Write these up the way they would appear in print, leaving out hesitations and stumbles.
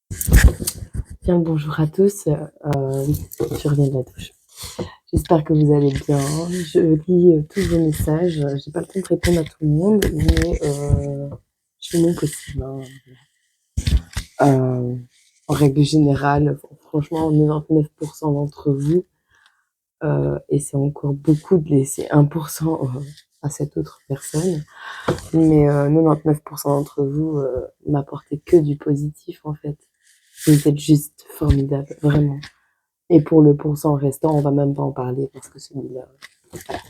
Bien le bonjour à tous, je reviens de la douche. J'espère que vous allez bien. Je lis tous vos messages. J'ai pas le temps de répondre à tout le monde, mais je fais mon possible. En règle générale, franchement, 99% d'entre vous, et c'est encore beaucoup de laisser 1% à cette autre personne, mais 99% d'entre vous m'apportez que du positif en fait. Vous êtes juste formidable, vraiment. Et pour le pourcent restant, on va même pas en parler parce que celui-là, voilà.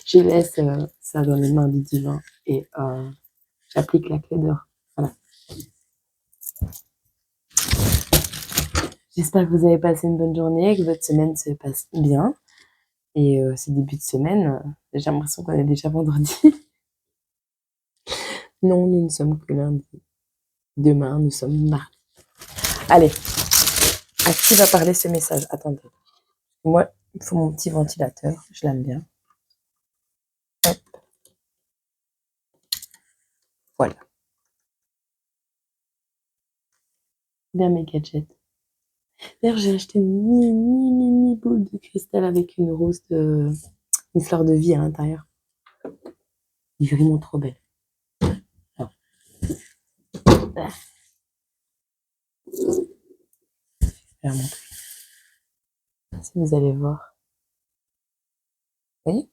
Je laisse ça dans les mains du divin et j'applique la clé d'or. Voilà. J'espère que vous avez passé une bonne journée, que votre semaine se passe bien. Et ce début de semaine, j'ai l'impression qu'on est déjà vendredi. Non, nous ne sommes que lundi. Demain, nous sommes mardi. Allez, à qui va parler ce message? Attendez. Moi, il faut mon petit ventilateur. Je l'aime bien. Hop. Voilà. Bien mes gadgets. D'ailleurs, j'ai acheté une mini boule de cristal avec une rose une fleur de vie à l'intérieur. Elle est vraiment trop belle. Alors, voilà. Je vais la montrer. Si vous allez voir. Vous voyez?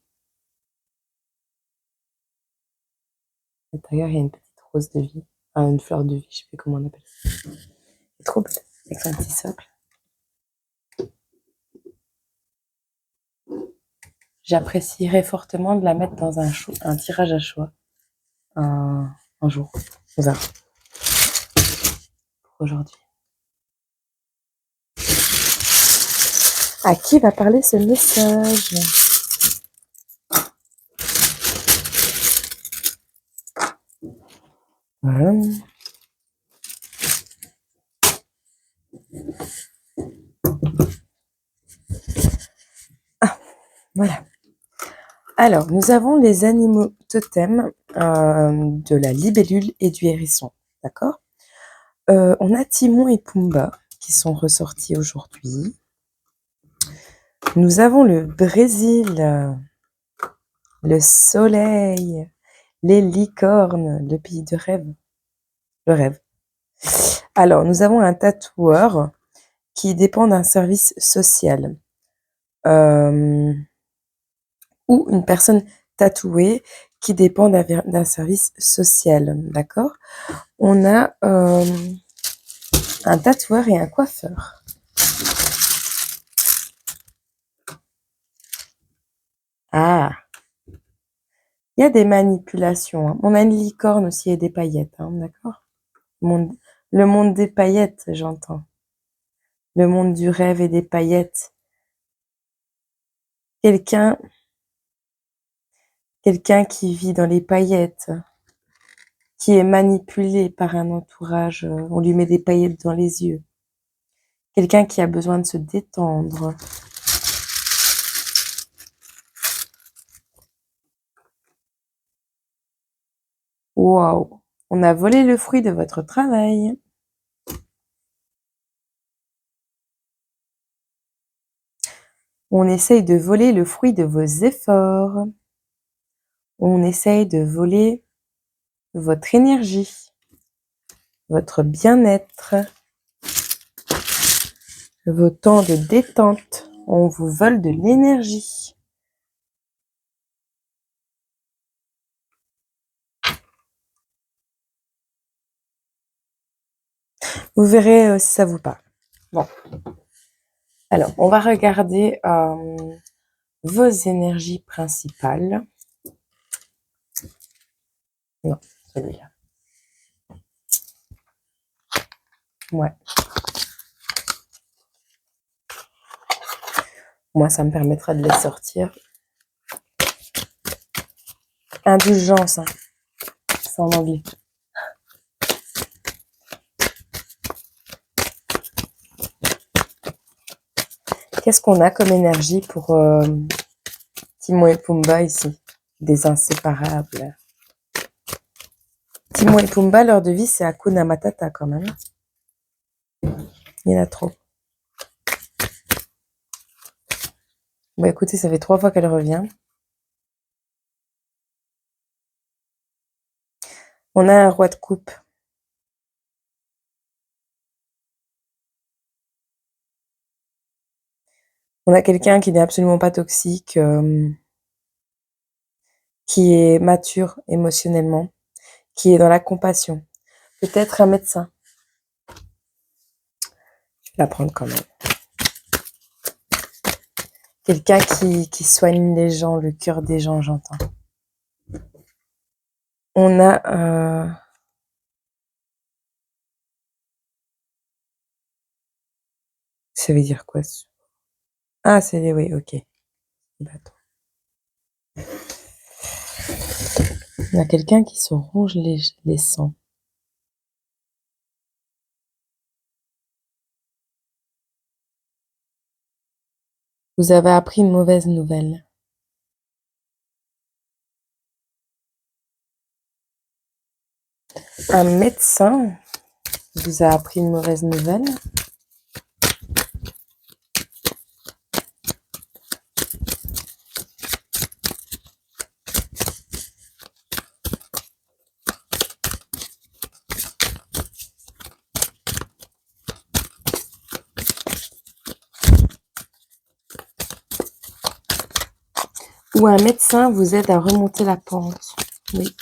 À l'intérieur, il y a une petite rose de vie. Enfin, une fleur de vie, je sais plus comment on appelle ça. C'est trop belle. Avec un petit socle. J'apprécierais fortement de la mettre dans un tirage à choix. Un jour. On verra. Pour aujourd'hui. À qui va parler ce message? Voilà. Ah, voilà. Alors, nous avons les animaux totems de la libellule et du hérisson. D'accord? On a Timon et Pumba qui sont ressortis aujourd'hui. Nous avons le Brésil, le soleil, les licornes, le pays de rêve. Le rêve. Alors, nous avons un tatoueur qui dépend d'un service social. Ou une personne tatouée qui dépend d'un service social. D'accord? On a un tatoueur et un coiffeur. Ah, il y a des manipulations. Hein. On a une licorne aussi et des paillettes, hein, d'accord? Le monde des paillettes, j'entends. Le monde du rêve et des paillettes. Quelqu'un qui vit dans les paillettes, qui est manipulé par un entourage, on lui met des paillettes dans les yeux. Quelqu'un qui a besoin de se détendre. Waouh! On a volé le fruit de votre travail. On essaye de voler le fruit de vos efforts. On essaye de voler votre énergie, votre bien-être, vos temps de détente. On vous vole de l'énergie. Vous verrez si ça vous parle. Bon. Alors, on va regarder vos énergies principales. Non, celui-là. Ouais. Moi, ça me permettra de les sortir. Indulgence, hein. C'est en anglais. Qu'est-ce qu'on a comme énergie pour Timon et Pumba ici? Des inséparables. Timon et Pumba, leur devise, c'est Hakuna Matata quand même. Il y en a trop. Bon, écoutez, ça fait 3 fois qu'elle revient. On a un roi de coupe. On a quelqu'un qui n'est absolument pas toxique, qui est mature émotionnellement, qui est dans la compassion. Peut-être un médecin. Je vais la prendre quand même. Quelqu'un qui soigne les gens, le cœur des gens, j'entends. On a... Ça veut dire quoi? Ah, c'est les... Oui, ok. On a quelqu'un qui se ronge les sangs. Vous avez appris une mauvaise nouvelle. Un médecin vous a appris une mauvaise nouvelle. Ou un médecin vous aide à remonter la pente. Oui.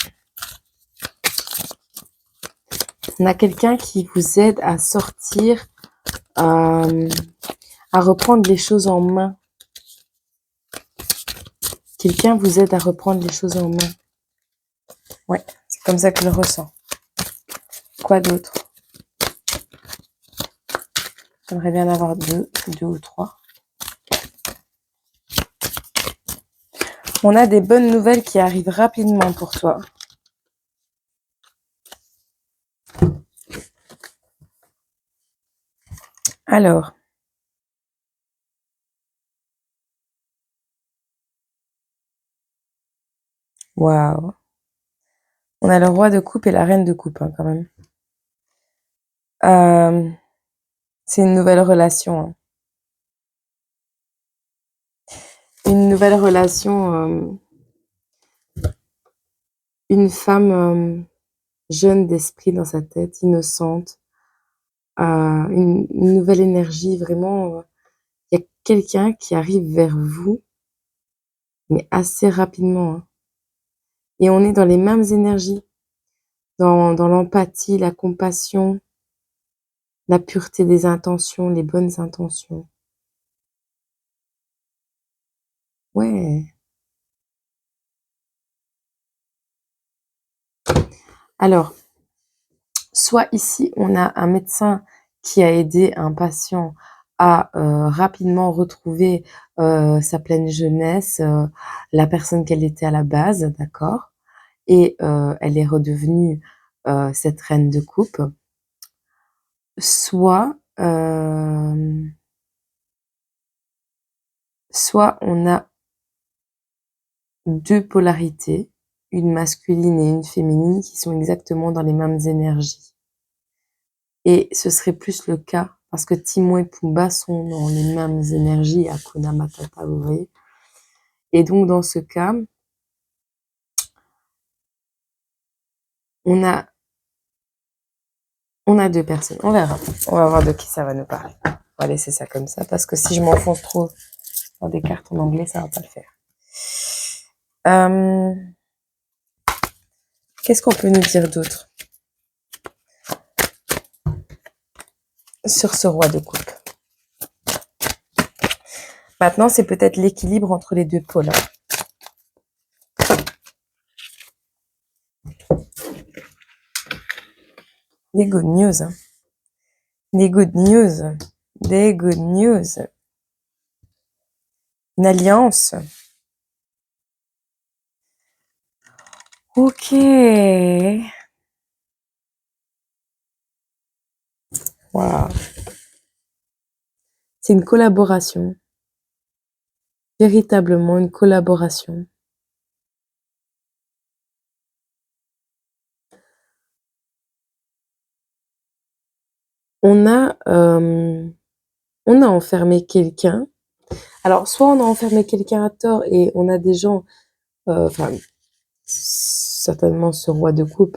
On a quelqu'un qui vous aide à sortir, à reprendre les choses en main. Quelqu'un vous aide à reprendre les choses en main. Ouais, c'est comme ça que je le ressens. Quoi d'autre? J'aimerais bien en avoir deux ou trois. On a des bonnes nouvelles qui arrivent rapidement pour toi. Alors. Waouh. On a le roi de coupe et la reine de coupe, hein, quand même. C'est une nouvelle relation. Hein. Une nouvelle relation. Une femme jeune d'esprit dans sa tête, innocente. Une nouvelle énergie, vraiment. Il y a quelqu'un qui arrive vers vous, mais assez rapidement. Hein. Et on est dans les mêmes énergies. Dans l'empathie, la compassion, la pureté des intentions, les bonnes intentions. Ouais. Alors, soit ici, on a un médecin qui a aidé un patient à rapidement retrouver sa pleine jeunesse, la personne qu'elle était à la base, d'accord? Et elle est redevenue cette reine de coupe. Soit on a 2 polarités, une masculine et une féminine, qui sont exactement dans les mêmes énergies. Et ce serait plus le cas, parce que Timon et Pumba sont dans les mêmes énergies, Hakuna Matata, vous voyez. Et donc, dans ce cas, on a 2 personnes. On verra. On va voir de qui ça va nous parler. On va laisser ça comme ça, parce que si je m'enfonce trop dans des cartes en anglais, ça va pas le faire. Qu'est-ce qu'on peut nous dire d'autre sur ce roi de coupe? Maintenant, c'est peut-être l'équilibre entre les 2 pôles. Des good news. Hein. Des good news. Des good news. Une alliance. Ok. Wow. C'est une collaboration. Véritablement une collaboration. On a, enfermé quelqu'un. Alors, soit on a enfermé quelqu'un à tort et on a des gens, enfin, certainement ce roi de coupe,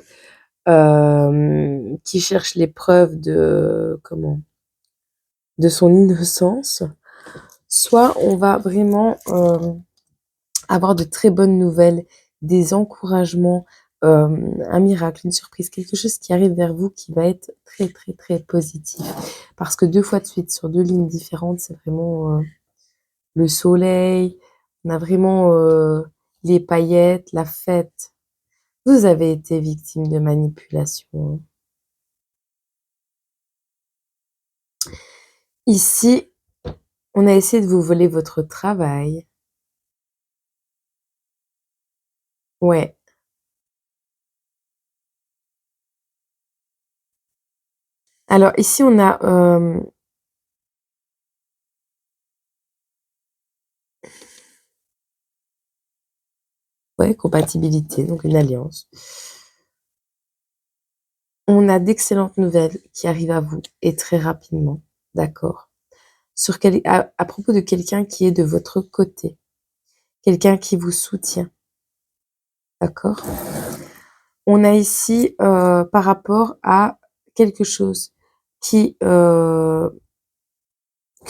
qui cherche les preuves de son innocence. Soit on va vraiment avoir de très bonnes nouvelles, des encouragements, un miracle, une surprise, quelque chose qui arrive vers vous qui va être très, très, très positif. Parce que 2 fois de suite sur 2 lignes différentes, c'est vraiment, le soleil, on a vraiment, les paillettes, la fête. Vous avez été victime de manipulation, hein. Ici, on a essayé de vous voler votre travail. Ouais. Alors ici, on a, ouais, compatibilité, donc une alliance. On a d'excellentes nouvelles qui arrivent à vous et très rapidement, d'accord? À propos de quelqu'un qui est de votre côté, quelqu'un qui vous soutient, d'accord? On a ici, par rapport à quelque chose qui, que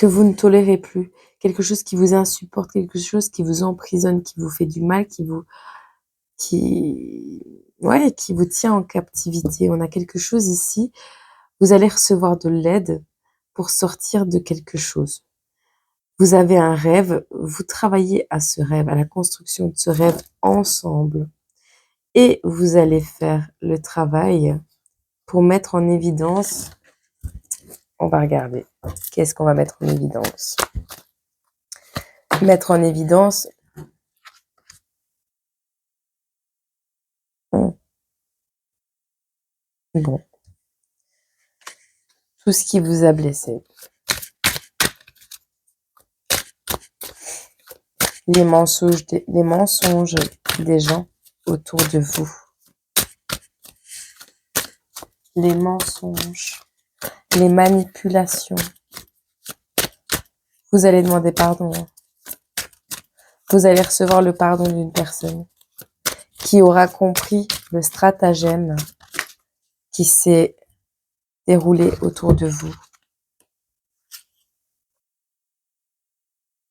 vous ne tolérez plus, quelque chose qui vous insupporte, quelque chose qui vous emprisonne, qui vous fait du mal, qui ouais, qui vous tient en captivité. On a quelque chose ici, vous allez recevoir de l'aide pour sortir de quelque chose. Vous avez un rêve, vous travaillez à ce rêve, à la construction de ce rêve ensemble et vous allez faire le travail pour mettre en évidence. On va regarder. Qu'est-ce qu'on va mettre en évidence? Mettre en évidence. Bon, tout ce qui vous a blessé. Les mensonges des gens autour de vous. Les mensonges, les manipulations. Vous allez demander pardon. Vous allez recevoir le pardon d'une personne qui aura compris le stratagème qui s'est déroulé autour de vous.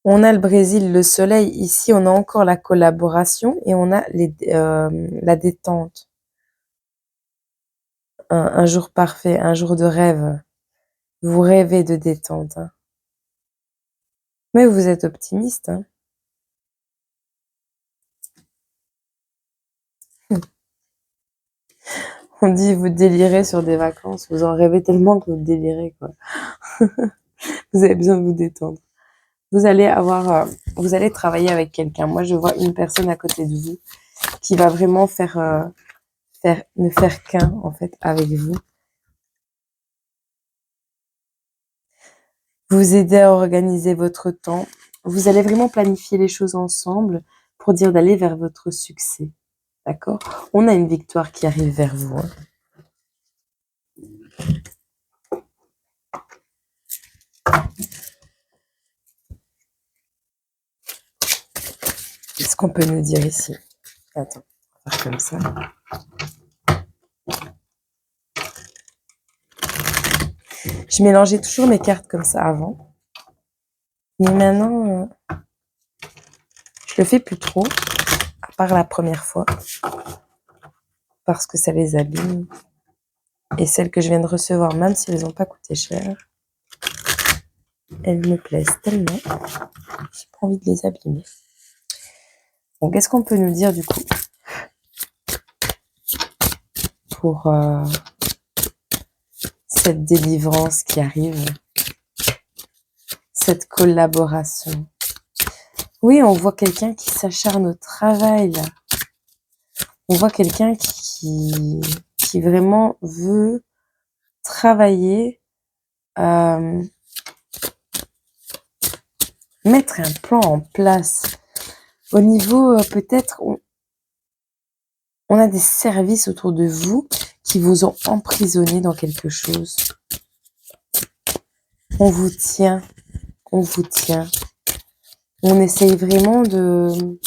On a le Brésil, le soleil. Ici, on a encore la collaboration et on a la détente. Un jour parfait, un jour de rêve. Vous rêvez de détente, hein. Mais vous êtes optimiste, hein. On dit vous délirez sur des vacances, vous en rêvez tellement que vous délirez, quoi. Vous avez besoin de vous détendre. Vous allez travailler avec quelqu'un. Moi, je vois une personne à côté de vous qui va vraiment ne faire qu'un, en fait, avec vous. Vous aider à organiser votre temps. Vous allez vraiment planifier les choses ensemble pour dire d'aller vers votre succès. D'accord? On a une victoire qui arrive vers vous, hein. Qu'est-ce qu'on peut nous dire ici? Attends, on va faire comme ça. Je mélangeais toujours mes cartes comme ça avant. Mais maintenant, je le fais plus trop, à part la première fois, parce que ça les abîme. Et celles que je viens de recevoir, même si elles n'ont pas coûté cher, elles me plaisent tellement, j'ai pas envie de les abîmer. Bon, qu'est-ce qu'on peut nous dire du coup pour cette délivrance qui arrive, cette collaboration? Oui, on voit quelqu'un qui s'acharne au travail, là. On voit quelqu'un qui vraiment veut travailler, mettre un plan en place. Au niveau, peut-être, on a des services autour de vous qui vous ont emprisonné dans quelque chose. On vous tient, on vous tient. On essaye vraiment de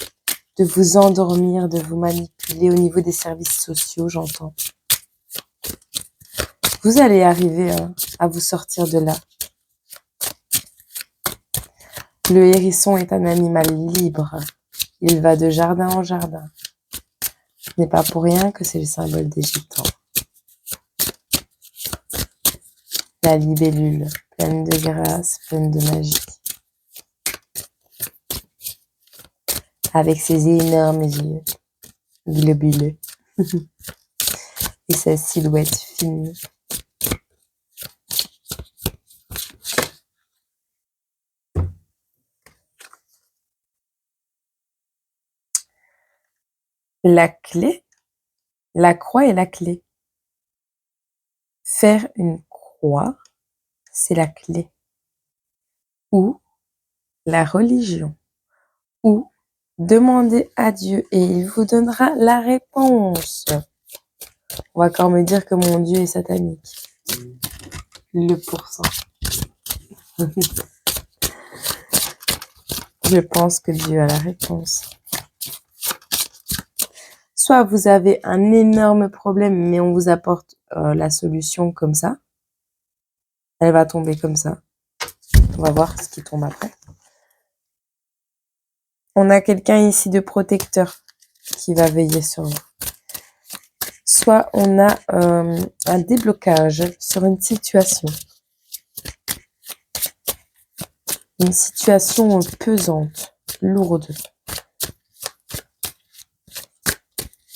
vous endormir, de vous manipuler au niveau des services sociaux, j'entends. Vous allez arriver à vous sortir de là. Le hérisson est un animal libre. Il va de jardin en jardin. Ce n'est pas pour rien que c'est le symbole des gitans. La libellule, pleine de grâce, pleine de magie. Avec ses énormes yeux, globuleux. Et sa silhouette fine. La clé, la croix est la clé. Faire une croix, c'est la clé. Ou la religion. Ou demander à Dieu et il vous donnera la réponse. On va encore me dire que mon Dieu est satanique. Le pourcent. Je pense que Dieu a la réponse. Soit vous avez un énorme problème, mais on vous apporte la solution comme ça. Elle va tomber comme ça. On va voir ce qui tombe après. On a quelqu'un ici de protecteur qui va veiller sur vous. Soit on a un déblocage sur une situation. Une situation pesante, lourde.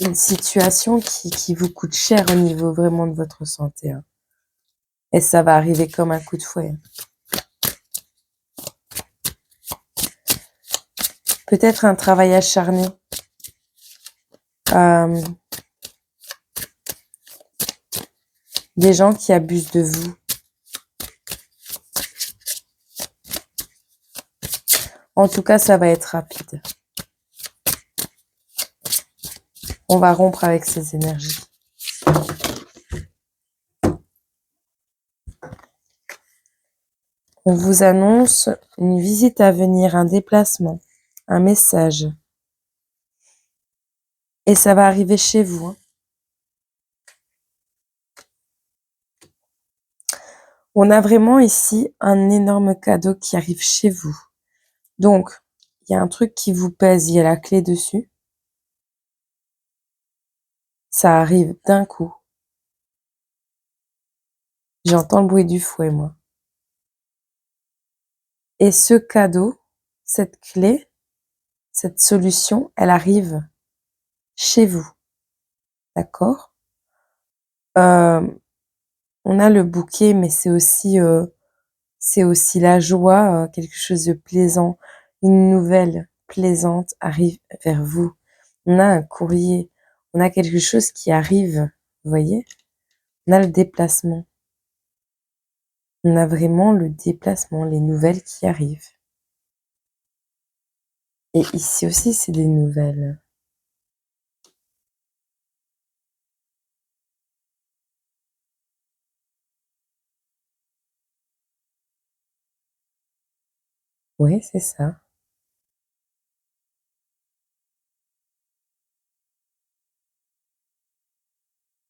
Une situation qui vous coûte cher au niveau vraiment de votre santé. Hein. Et ça va arriver comme un coup de fouet. Peut-être un travail acharné. Des gens qui abusent de vous. En tout cas, ça va être rapide. On va rompre avec ces énergies. On vous annonce une visite à venir, un déplacement, un message. Et ça va arriver chez vous. Hein. On a vraiment ici un énorme cadeau qui arrive chez vous. Donc, il y a un truc qui vous pèse, il y a la clé dessus. Ça arrive d'un coup. J'entends le bruit du fouet, moi. Et ce cadeau, cette clé, cette solution, elle arrive chez vous. D'accord ? On a le bouquet, mais c'est aussi la joie, quelque chose de plaisant. Une nouvelle plaisante arrive vers vous. On a un courrier, on a quelque chose qui arrive, vous voyez ? On a le déplacement. On a vraiment le déplacement, les nouvelles qui arrivent. Et ici aussi, c'est des nouvelles. Oui, c'est ça.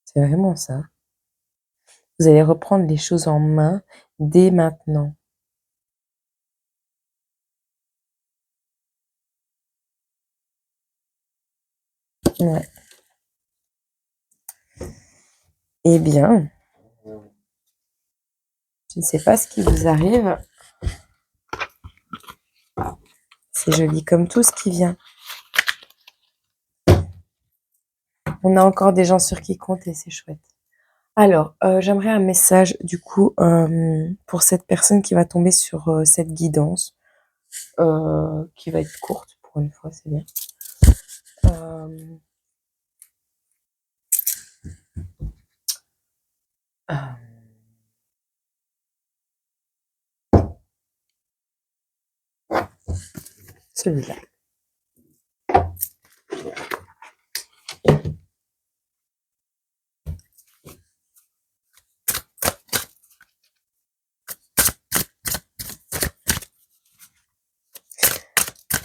C'est vraiment ça. Vous allez reprendre les choses en main dès maintenant. Ouais. Eh bien, je ne sais pas ce qui vous arrive. C'est joli comme tout ce qui vient. On a encore des gens sur qui compter, c'est chouette. Alors, j'aimerais un message, du coup, pour cette personne qui va tomber sur cette guidance, qui va être courte, pour une fois, c'est bien. Celui-là.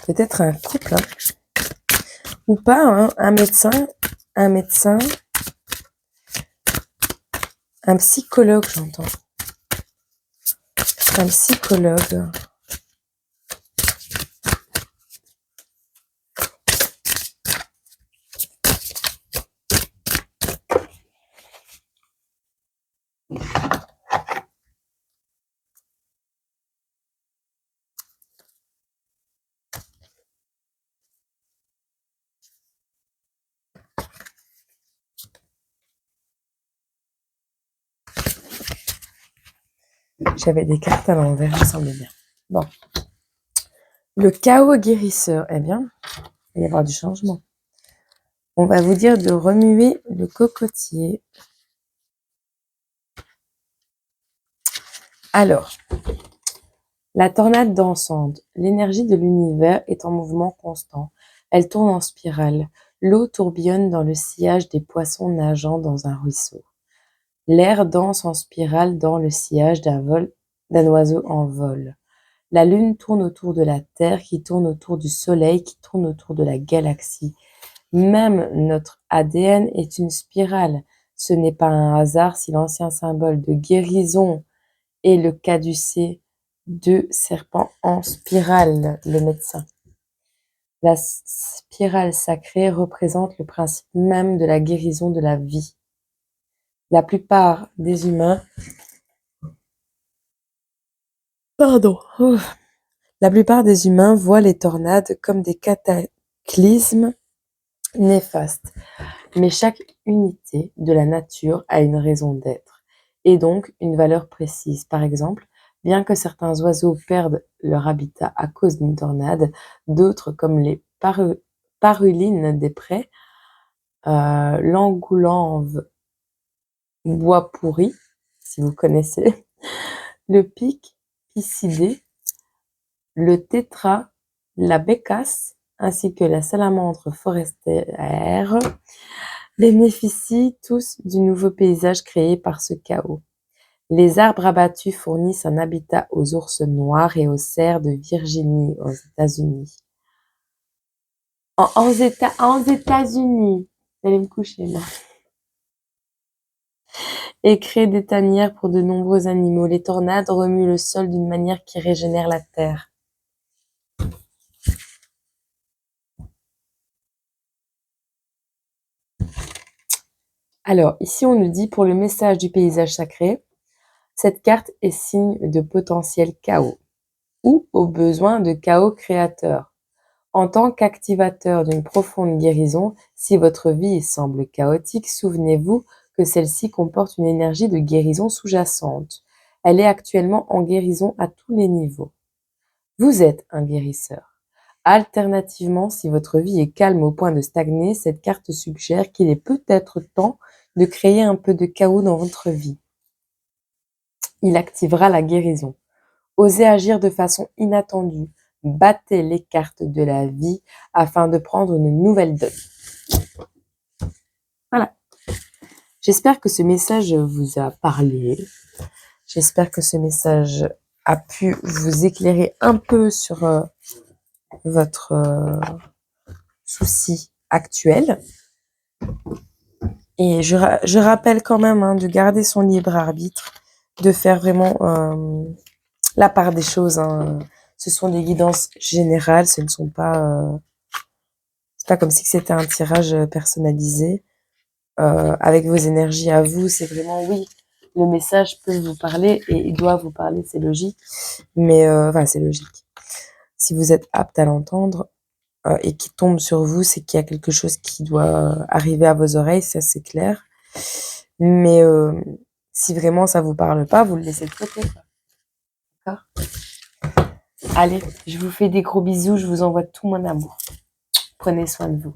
peut-être un couple, hein, ou pas, hein, un médecin, un psychologue, j'entends. Un psychologue. J'avais des cartes à l'envers, ça semblait bien. Bon. Le chaos guérisseur. Eh bien, il va y avoir du changement. On va vous dire de remuer le cocotier. Alors, la tornade dansante. L'énergie de l'univers est en mouvement constant. Elle tourne en spirale. L'eau tourbillonne dans le sillage des poissons nageant dans un ruisseau. L'air danse en spirale dans le sillage d'un oiseau en vol. La lune tourne autour de la Terre, qui tourne autour du Soleil, qui tourne autour de la galaxie. Même notre ADN est une spirale. Ce n'est pas un hasard si l'ancien symbole de guérison est le caducée de serpent en spirale, le médecin. La spirale sacrée représente le principe même de la guérison de la vie. La plupart des humains voient les tornades comme des cataclysmes néfastes. Mais chaque unité de la nature a une raison d'être, et donc une valeur précise. Par exemple, bien que certains oiseaux perdent leur habitat à cause d'une tornade, d'autres, comme les parulines des prés, l'angoulanve bois pourri, si vous connaissez, le pic piscidé, le tétra, la bécasse, ainsi que la salamandre forestière, bénéficient tous du nouveau paysage créé par ce chaos. Les arbres abattus fournissent un habitat aux ours noirs et aux cerfs de Virginie aux États-Unis. Aux États-Unis, j'allais me coucher là. Et créent des tanières pour de nombreux animaux. Les tornades remuent le sol d'une manière qui régénère la terre. Alors, ici on nous dit pour le message du paysage sacré, cette carte est signe de potentiel chaos, ou au besoin de chaos créateur. En tant qu'activateur d'une profonde guérison, si votre vie semble chaotique, souvenez-vous que celle-ci comporte une énergie de guérison sous-jacente. Elle est actuellement en guérison à tous les niveaux. Vous êtes un guérisseur. Alternativement, si votre vie est calme au point de stagner, cette carte suggère qu'il est peut-être temps de créer un peu de chaos dans votre vie. Il activera la guérison. Osez agir de façon inattendue. Battez les cartes de la vie afin de prendre une nouvelle donne. Voilà. J'espère que ce message vous a parlé. J'espère que ce message a pu vous éclairer un peu sur votre souci actuel. Et je rappelle quand même de garder son libre arbitre, de faire vraiment la part des choses. Ce sont des guidances générales, ce ne sont pas... c'est pas comme si c'était un tirage personnalisé. Avec vos énergies à vous, c'est vraiment oui, le message peut vous parler et il doit vous parler, c'est logique. Mais c'est logique. Si vous êtes apte à l'entendre et qui tombe sur vous, c'est qu'il y a quelque chose qui doit arriver à vos oreilles, ça c'est clair. Mais si vraiment ça vous parle pas, vous le laissez de côté. D'accord ? Allez, je vous fais des gros bisous, je vous envoie tout mon amour. Prenez soin de vous.